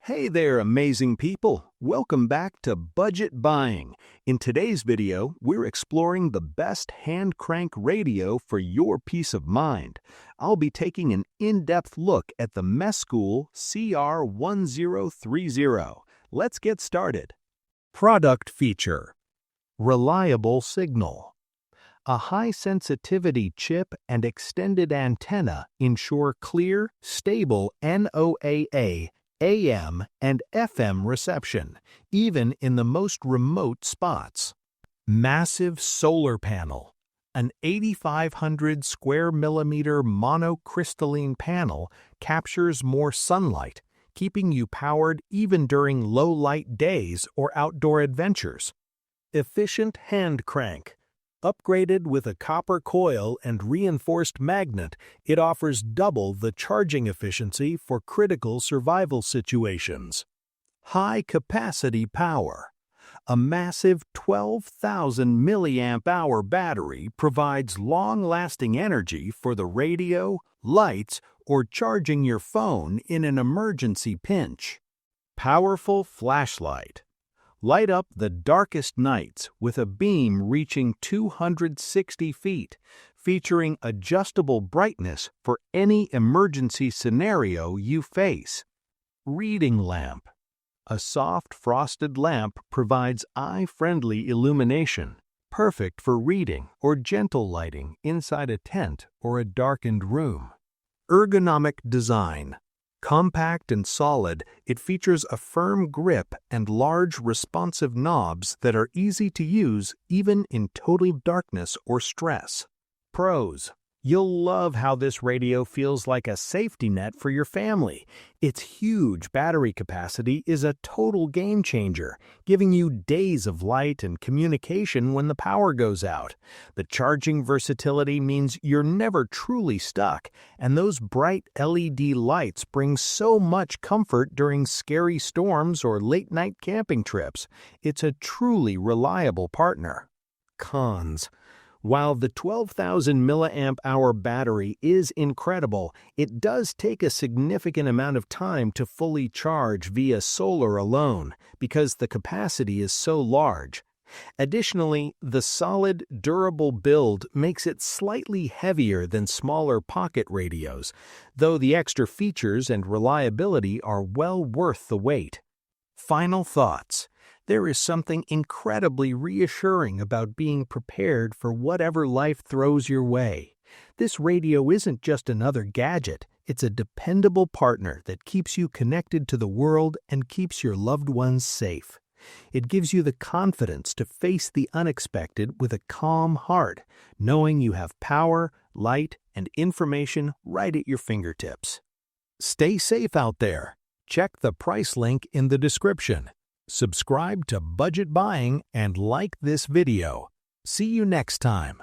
Hey there, amazing people! Welcome back to Budget Buying. In today's video, we're exploring the best hand crank radio for your peace of mind. I'll be taking an in-depth look at the Meschool CR1030. Let's get started. Product feature: reliable signal. A high-sensitivity chip and extended antenna ensure clear, stable NOAA, AM, and FM reception, even in the most remote spots. Massive solar panel. An 8,500 square millimeter monocrystalline panel captures more sunlight, keeping you powered even during low-light days or outdoor adventures. Efficient hand crank. Upgraded with a copper coil and reinforced magnet, it offers double the charging efficiency for critical survival situations. High-capacity power. A massive 12,000 milliamp-hour battery provides long-lasting energy for the radio, lights, or charging your phone in an emergency pinch. Powerful flashlight. Light up the darkest nights with a beam reaching 260 feet, featuring adjustable brightness for any emergency scenario you face. Reading lamp. A soft frosted lamp provides eye-friendly illumination, perfect for reading or gentle lighting inside a tent or a darkened room. Ergonomic design. Compact and solid, it features a firm grip and large responsive knobs that are easy to use even in total darkness or stress. Pros: you'll love how this radio feels like a safety net for your family. Its huge battery capacity is a total game changer, giving you days of light and communication when the power goes out. The charging versatility means you're never truly stuck, and those bright LED lights bring so much comfort during scary storms or late-night camping trips. It's a truly reliable partner. Cons: while the 12,000 milliamp-hour battery is incredible, it does take a significant amount of time to fully charge via solar alone because the capacity is so large. Additionally, the solid, durable build makes it slightly heavier than smaller pocket radios, though the extra features and reliability are well worth the wait. Final thoughts. There is something incredibly reassuring about being prepared for whatever life throws your way. This radio isn't just another gadget, it's a dependable partner that keeps you connected to the world and keeps your loved ones safe. It gives you the confidence to face the unexpected with a calm heart, knowing you have power, light, and information right at your fingertips. Stay safe out there. Check the price link in the description. Subscribe to Budget Buying and like this video. See you next time.